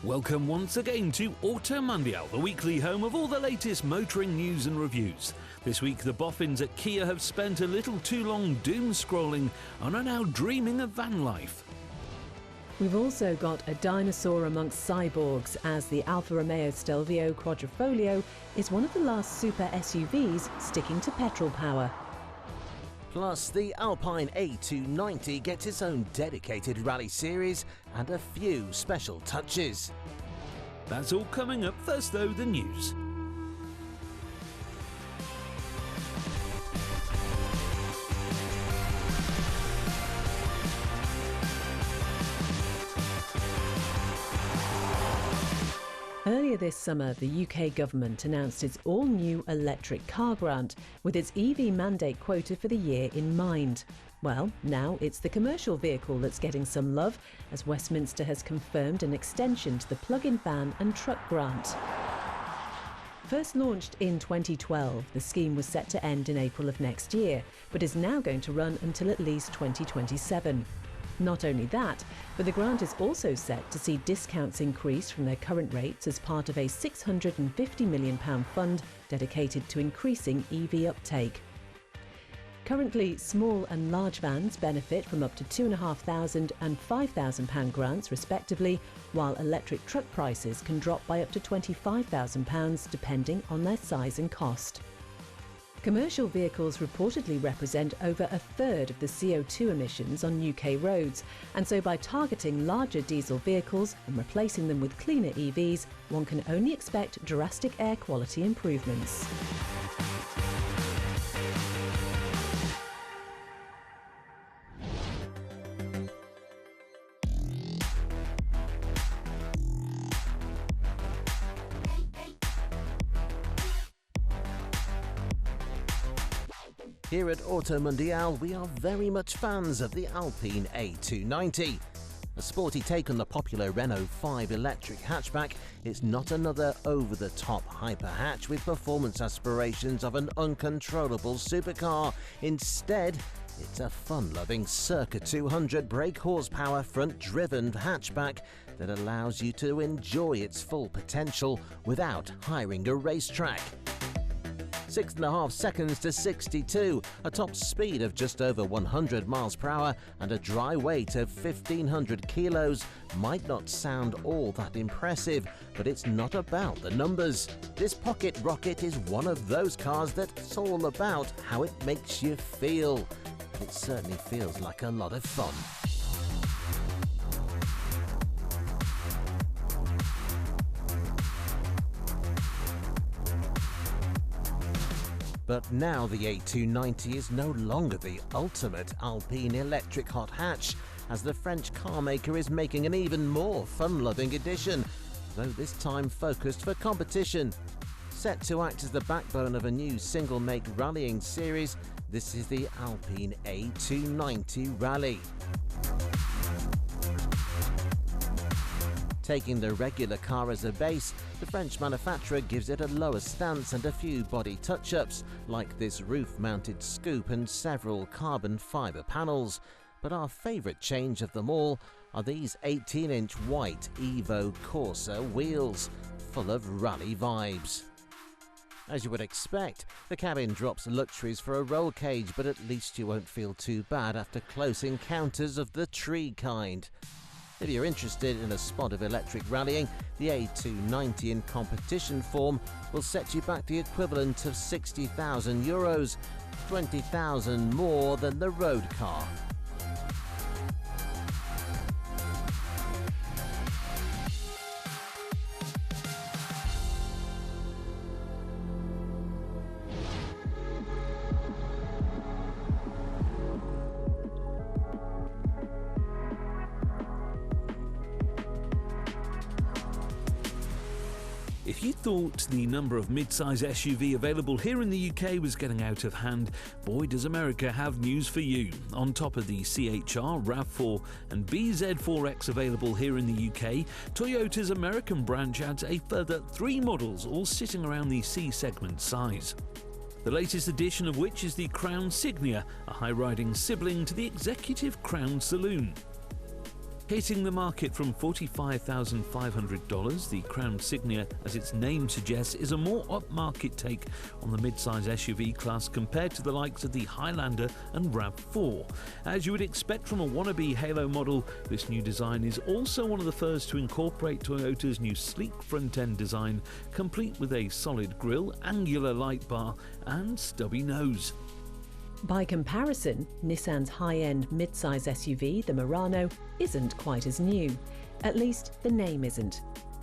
Welcome once again to Auto Mundial, the weekly home of all the latest motoring news and reviews. This week the boffins at Kia have spent a little too long doom scrolling and are now dreaming of van life. We've also got a dinosaur amongst cyborgs, as the Alfa Romeo Stelvio Quadrifoglio is one of the last super SUVs sticking to petrol power. Plus, the Alpine A290 gets its own dedicated rally series and a few special touches. That's all coming up. First though, the news. Earlier this summer, the UK government announced its all-new electric car grant with its EV mandate quota for the year in mind. Well, now it's the commercial vehicle that's getting some love, as Westminster has confirmed an extension to the plug-in van and truck grant. First launched in 2012, the scheme was set to end in April of next year, but is now going to run until at least 2027. Not only that, but the grant is also set to see discounts increase from their current rates as part of a £650 million fund dedicated to increasing EV uptake. Currently, small and large vans benefit from up to £2,500 and £5,000 grants respectively, while electric truck prices can drop by up to £25,000 depending on their size and cost. Commercial vehicles reportedly represent over a third of the CO2 emissions on UK roads, and so by targeting larger diesel vehicles and replacing them with cleaner EVs, one can only expect drastic air quality improvements. Here at Auto Mundial, we are very much fans of the Alpine A290. A sporty take on the popular Renault 5 electric hatchback, it's not another over-the-top hyper hatch with performance aspirations of an uncontrollable supercar. Instead, it's a fun-loving circa 200 brake horsepower front-driven hatchback that allows you to enjoy its full potential without hiring a racetrack. 6.5 seconds to 62, a top speed of just over 100 miles per hour and a dry weight of 1,500 kilos might not sound all that impressive, but it's not about the numbers. This pocket rocket is one of those cars that's all about how it makes you feel. It certainly feels like a lot of fun. But now the A290 is no longer the ultimate Alpine electric hot hatch, as the French car maker is making an even more fun-loving edition, though this time focused for competition. Set to act as the backbone of a new single-make rallying series, this is the Alpine A290 Rally. Taking the regular car as a base, the French manufacturer gives it a lower stance and a few body touch-ups, like this roof-mounted scoop and several carbon fibre panels. But our favourite change of them all are these 18-inch white Evo Corsa wheels, full of rally vibes. As you would expect, the cabin drops luxuries for a roll cage, but at least you won't feel too bad after close encounters of the tree kind. If you're interested in a spot of electric rallying, the A290 in competition form will set you back the equivalent of €60,000, 20,000 more than the road car. If you thought the number of mid-size SUV available here in the UK was getting out of hand, boy does America have news for you. On top of the CHR, RAV4 and BZ4X available here in the UK, Toyota's American branch adds a further 3 models, all sitting around the C-segment size. The latest edition of which is the Crown Signia, a high-riding sibling to the executive Crown Saloon. Hitting the market from $45,500, the Crown Signia, as its name suggests, is a more upmarket take on the mid-size SUV class compared to the likes of the Highlander and RAV4. As you would expect from a wannabe halo model, this new design is also one of the first to incorporate Toyota's new sleek front-end design, complete with a solid grille, angular light bar and stubby nose. By comparison, Nissan's high-end mid-size SUV, the Murano, isn't quite as new. At least, the name isn't.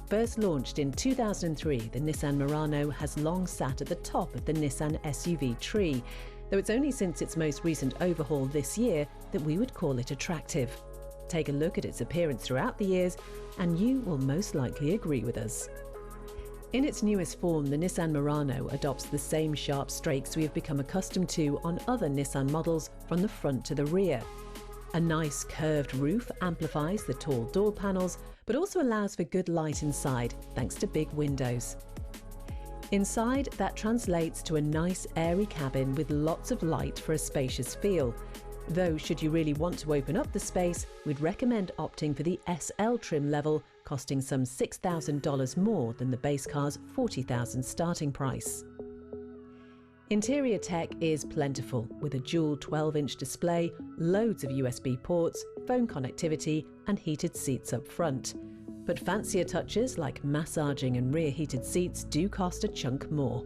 First launched in 2003, the Nissan Murano has long sat at the top of the Nissan SUV tree, though it's only since its most recent overhaul this year that we would call it attractive. Take a look at its appearance throughout the years, and you will most likely agree with us. In its newest form, the Nissan Murano adopts the same sharp strakes we have become accustomed to on other Nissan models from the front to the rear. A nice curved roof amplifies the tall door panels, but also allows for good light inside, thanks to big windows. Inside, that translates to a nice airy cabin with lots of light for a spacious feel. Though, should you really want to open up the space, we'd recommend opting for the SL trim level, costing some $6,000 more than the base car's $40,000 starting price. Interior tech is plentiful, with a dual 12-inch display, loads of USB ports, phone connectivity and heated seats up front. But fancier touches like massaging and rear heated seats do cost a chunk more.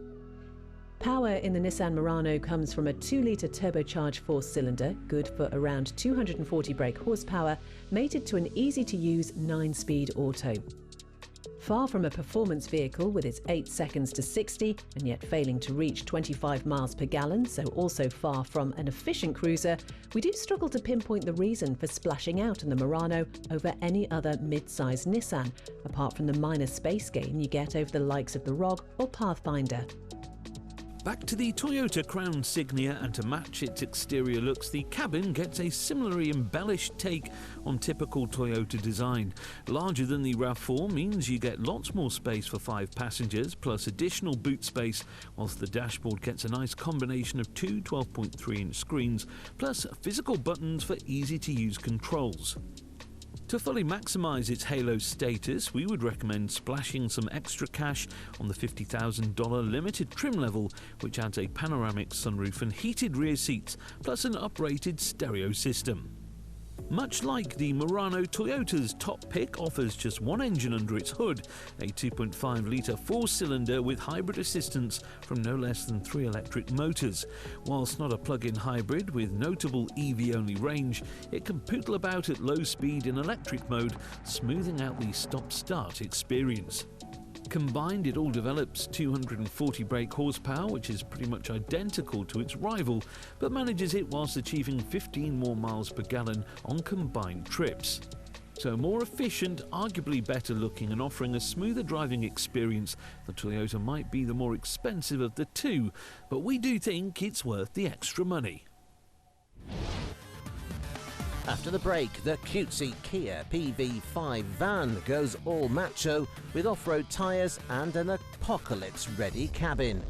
Power in the Nissan Murano comes from a 2-litre turbocharged 4-cylinder, good for around 240 brake horsepower, mated to an easy-to-use 9-speed auto. Far from a performance vehicle with its 8 seconds to 60 and yet failing to reach 25 miles per gallon, so also far from an efficient cruiser, we do struggle to pinpoint the reason for splashing out on the Murano over any other mid-size Nissan, apart from the minor space gain you get over the likes of the Rogue or Pathfinder. Back to the Toyota Crown Signia, and to match its exterior looks, the cabin gets a similarly embellished take on typical Toyota design. Larger than the RAV4 means you get lots more space for 5 passengers, plus additional boot space, whilst the dashboard gets a nice combination of two 12.3-inch screens, plus physical buttons for easy-to-use controls. To fully maximise its halo status, we would recommend splashing some extra cash on the $50,000 limited trim level, which adds a panoramic sunroof and heated rear seats, plus an uprated stereo system. Much like the Murano, Toyota's top pick offers just one engine under its hood, a 2.5-litre 4-cylinder with hybrid assistance from no less than 3 electric motors. Whilst not a plug-in hybrid with notable EV-only range, it can poodle about at low speed in electric mode, smoothing out the stop-start experience. Combined, it all develops 240 brake horsepower, which is pretty much identical to its rival, but manages it whilst achieving 15 more miles per gallon on combined trips. So more efficient, arguably better looking and offering a smoother driving experience, the Toyota might be the more expensive of the two, but we do think it's worth the extra money. After the break, the cutesy Kia PV5 van goes all macho with off-road tyres and an apocalypse-ready cabin.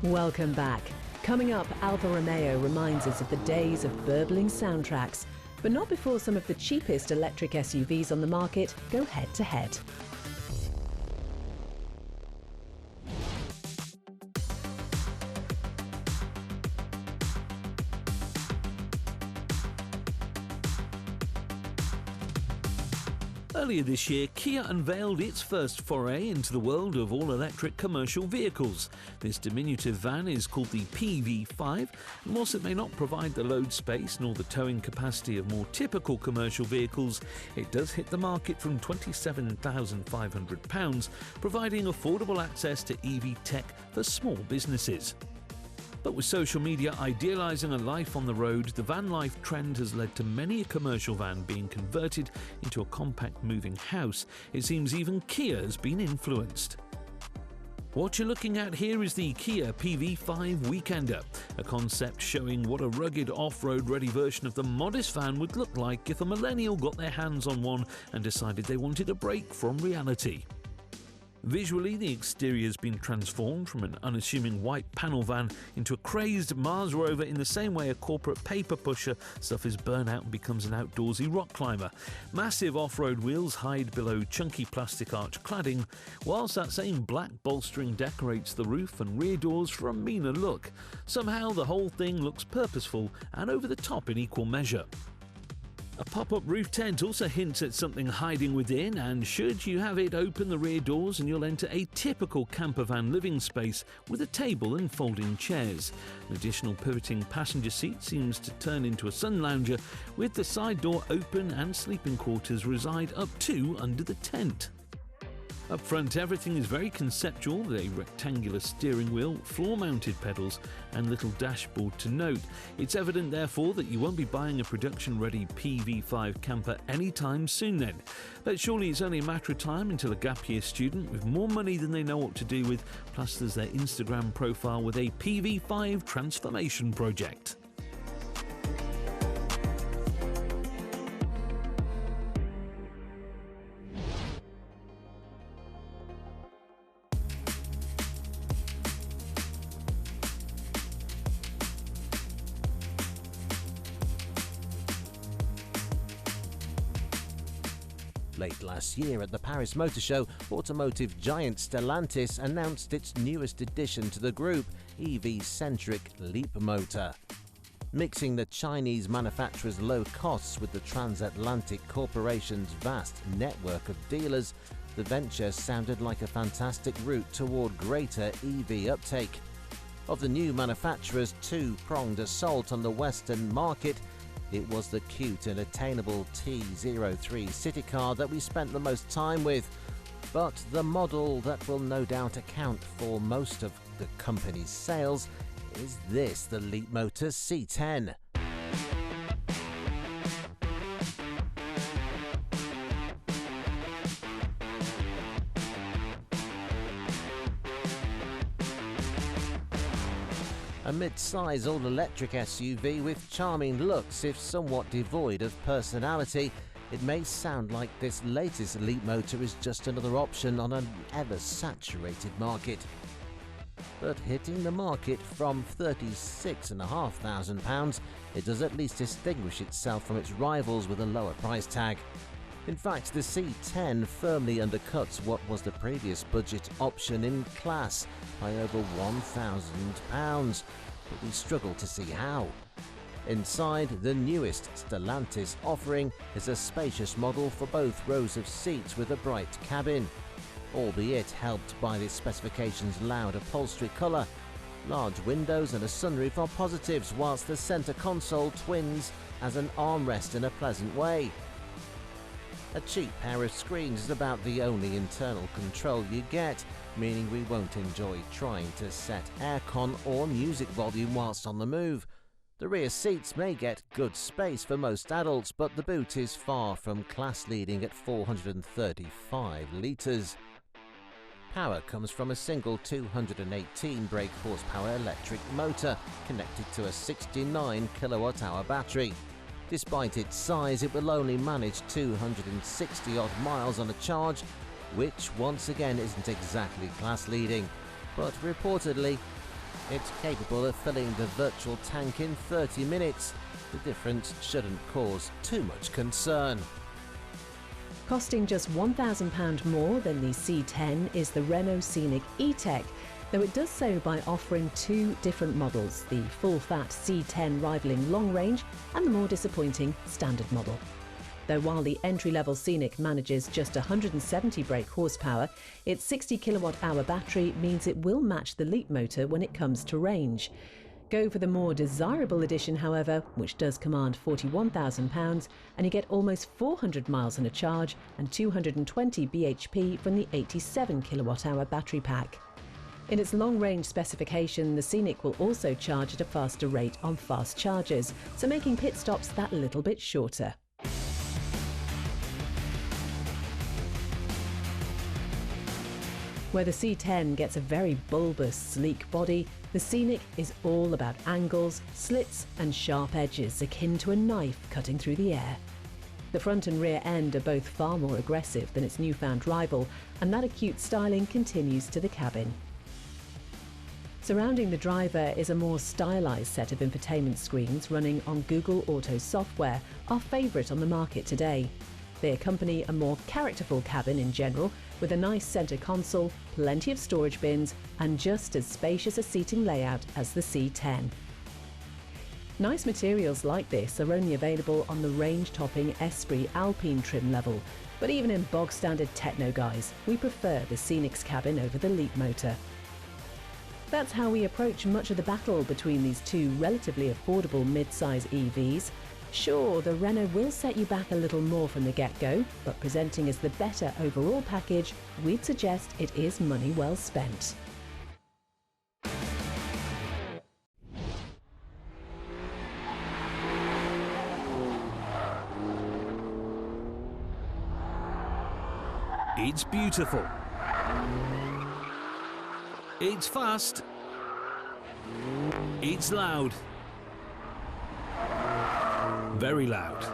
Welcome back. Coming up, Alfa Romeo reminds us of the days of burbling soundtracks, but not before some of the cheapest electric SUVs on the market go head-to-head. Earlier this year, Kia unveiled its first foray into the world of all-electric commercial vehicles. This diminutive van is called the PV5, and whilst it may not provide the load space nor the towing capacity of more typical commercial vehicles, it does hit the market from £27,500, providing affordable access to EV tech for small businesses. But with social media idealising a life on the road, the van life trend has led to many a commercial van being converted into a compact moving house. It seems even Kia has been influenced. What you're looking at here is the Kia PV5 WEEKENDR, a concept showing what a rugged off-road ready version of the modest van would look like if a millennial got their hands on one and decided they wanted a break from reality. Visually, the exterior has been transformed from an unassuming white panel van into a crazed Mars rover in the same way a corporate paper pusher suffers burnout and becomes an outdoorsy rock climber. Massive off-road wheels hide below chunky plastic arch cladding, whilst that same black bolstering decorates the roof and rear doors for a meaner look. Somehow the whole thing looks purposeful and over the top in equal measure. A pop-up roof tent also hints at something hiding within, and should you have it, open the rear doors and you'll enter a typical camper van living space with a table and folding chairs. An additional pivoting passenger seat seems to turn into a sun lounger, with the side door open and sleeping quarters reside up to under the tent. Up front, everything is very conceptual, with a rectangular steering wheel, floor-mounted pedals and little dashboard to note. It's evident, therefore, that you won't be buying a production-ready PV5 camper anytime soon then. But surely it's only a matter of time until a gap year student with more money than they know what to do with plasters their Instagram profile with a PV5 transformation project. Late last year at the Paris Motor Show, automotive giant Stellantis announced its newest addition to the group, EV-centric LEAPMOTOR. Mixing the Chinese manufacturer's low costs with the transatlantic corporation's vast network of dealers, the venture sounded like a fantastic route toward greater EV uptake. Of the new manufacturer's two-pronged assault on the Western market, it was the cute and attainable T03 city car that we spent the most time with. But the model that will no doubt account for most of the company's sales is this, the LEAPMOTOR C10. A mid-size all-electric SUV with charming looks, if somewhat devoid of personality. It may sound like this latest LEAPMOTOR is just another option on an ever-saturated market. But hitting the market from £36,500, it does at least distinguish itself from its rivals with a lower price tag. In fact, the C10 firmly undercuts what was the previous budget option in class by over £1,000, but we struggle to see how. Inside, the newest Stellantis offering is a spacious model for both rows of seats with a bright cabin, albeit helped by the specification's loud upholstery colour. Large windows and a sunroof are positives, whilst the centre console twins as an armrest in a pleasant way. A cheap pair of screens is about the only internal control you get, meaning we won't enjoy trying to set aircon or music volume whilst on the move. The rear seats may get good space for most adults, but the boot is far from class-leading at 435 litres. Power comes from a single 218 brake horsepower electric motor connected to a 69 kilowatt-hour battery. Despite its size, it will only manage 260 odd miles on a charge, which once again isn't exactly class-leading, but reportedly it's capable of filling the virtual tank in 30 minutes. The difference shouldn't cause too much concern. Costing just £1,000 more than the C10 is the Renault Scenic E-Tech, though it does so by offering two different models, the full-fat C10 rivaling long range and the more disappointing standard model. Though while the entry-level Scenic manages just 170 brake horsepower, its 60 kilowatt-hour battery means it will match the LEAPMOTOR when it comes to range. Go for the more desirable edition, however, which does command £41,000, and you get almost 400 miles on a charge and 220 bhp from the 87 kilowatt-hour battery pack. In its long-range specification, the Scenic will also charge at a faster rate on fast chargers, so making pit stops that little bit shorter. Where the C10 gets a very bulbous, sleek body, the Scenic is all about angles, slits and sharp edges akin to a knife cutting through the air. The front and rear end are both far more aggressive than its newfound rival, and that acute styling continues to the cabin. Surrounding the driver is a more stylised set of infotainment screens running on Google Auto software, our favourite on the market today. They accompany a more characterful cabin in general, with a nice centre console, plenty of storage bins and just as spacious a seating layout as the C10. Nice materials like this are only available on the range-topping Esprit Alpine trim level, but even in bog-standard techno guise, we prefer the Scenic's cabin over the LEAPMOTOR. That's how we approach much of the battle between these two relatively affordable mid-size EVs. Sure, the Renault will set you back a little more from the get-go, but presenting as the better overall package, we'd suggest it is money well spent. It's beautiful. It's fast. It's loud. Very loud.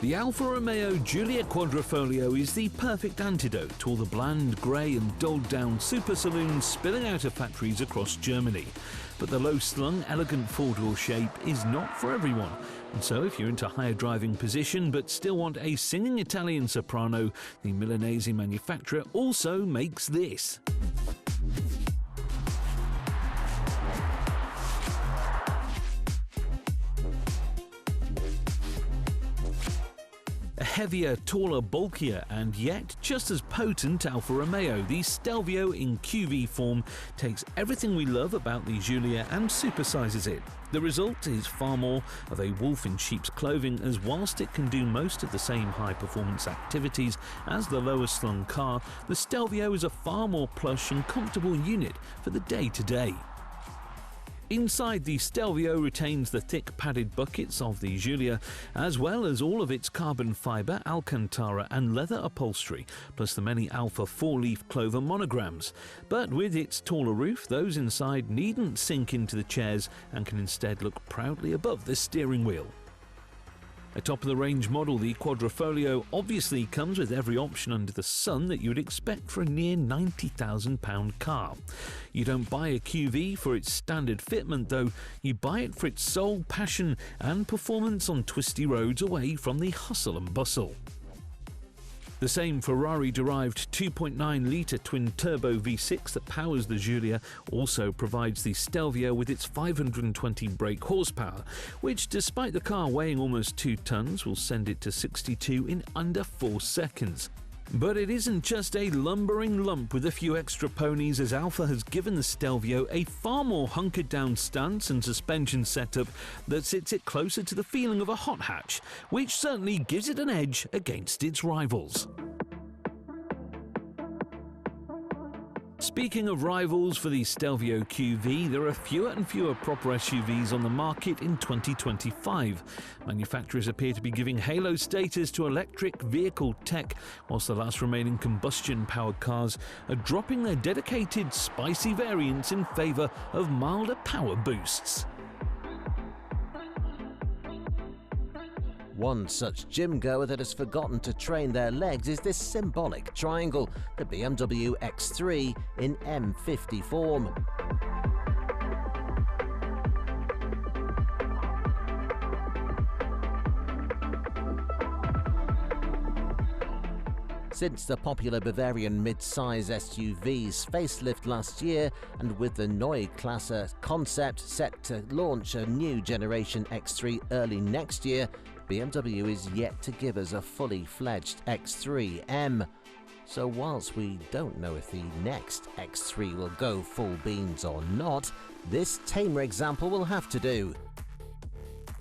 The Alfa Romeo Giulia Quadrifoglio is the perfect antidote to all the bland, grey and dulled-down super saloons spilling out of factories across Germany. But the low-slung, elegant four-door shape is not for everyone. And so if you're into higher driving position but still want a singing Italian soprano, the Milanese manufacturer also makes this. A heavier, taller, bulkier and yet just as potent Alfa Romeo, the Stelvio in QV form takes everything we love about the Giulia and supersizes it. The result is far more of a wolf in sheep's clothing, as whilst it can do most of the same high-performance activities as the lower-slung car, the Stelvio is a far more plush and comfortable unit for the day-to-day. Inside, the Stelvio retains the thick padded buckets of the Giulia, as well as all of its carbon fibre, Alcantara and leather upholstery, plus the many Alfa 4-leaf clover monograms. But with its taller roof, those inside needn't sink into the chairs and can instead look proudly above the steering wheel. A top-of-the-range model, the Quadrifoglio obviously comes with every option under the sun that you would expect for a near £90,000 car. You don't buy a QV for its standard fitment though, you buy it for its sole passion and performance on twisty roads away from the hustle and bustle. The same Ferrari-derived 2.9-litre twin-turbo V6 that powers the Giulia also provides the Stelvio with its 520 brake horsepower, which, despite the car weighing almost 2 tons, will send it to 62 in under 4 seconds. But it isn't just a lumbering lump with a few extra ponies, as Alfa has given the Stelvio a far more hunkered down stance and suspension setup that sits it closer to the feeling of a hot hatch, which certainly gives it an edge against its rivals. Speaking of rivals for the Stelvio QV, there are fewer and fewer proper SUVs on the market in 2025. Manufacturers appear to be giving halo status to electric vehicle tech, whilst the last remaining combustion-powered cars are dropping their dedicated spicy variants in favour of milder power boosts. One such gym goer that has forgotten to train their legs is this symbolic triangle, the BMW X3 in M50 form. Since the popular Bavarian mid-size SUV's facelift last year, and with the Neue Klasse concept set to launch a new generation X3 early next year, BMW is yet to give us a fully fledged X3M. So whilst we don't know if the next X3 will go full beans or not, this tamer example will have to do.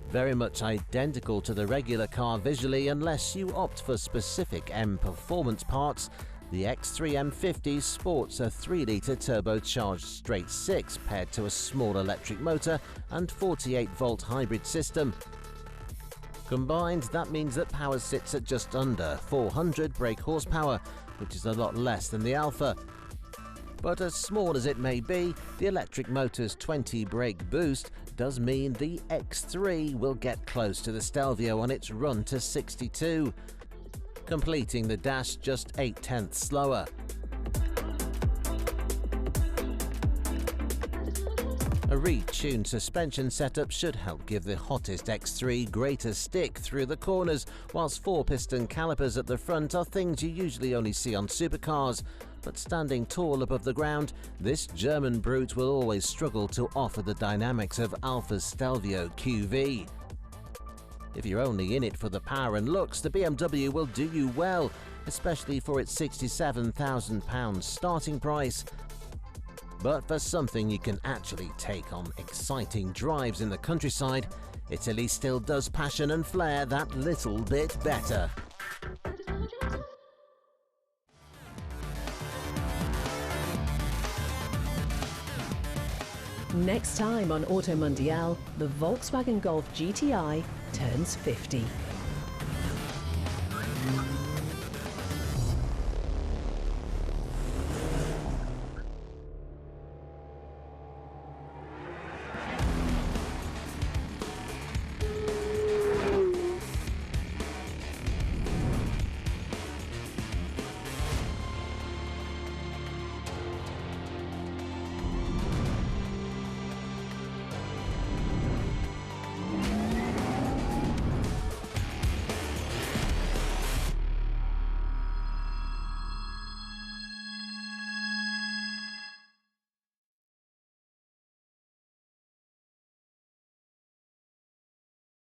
Very much identical to the regular car visually, unless you opt for specific M performance parts, the X3 M50 sports a 3-litre turbocharged straight 6 paired to a small electric motor and 48-volt hybrid system. Combined, that means that power sits at just under 400 brake horsepower, which is a lot less than the Alfa. But as small as it may be, the electric motor's 20 brake boost does mean the X3 will get close to the Stelvio on its run to 62, completing the dash just 0.8 slower. A retuned suspension setup should help give the hottest X3 greater stick through the corners, whilst 4-piston calipers at the front are things you usually only see on supercars. But standing tall above the ground, this German brute will always struggle to offer the dynamics of Alfa's Stelvio QV. If you're only in it for the power and looks, the BMW will do you well, especially for its £67,000 starting price. But for something you can actually take on exciting drives in the countryside, Italy still does passion and flair that little bit better. Next time on Auto Mundial, the Volkswagen Golf GTI turns 50.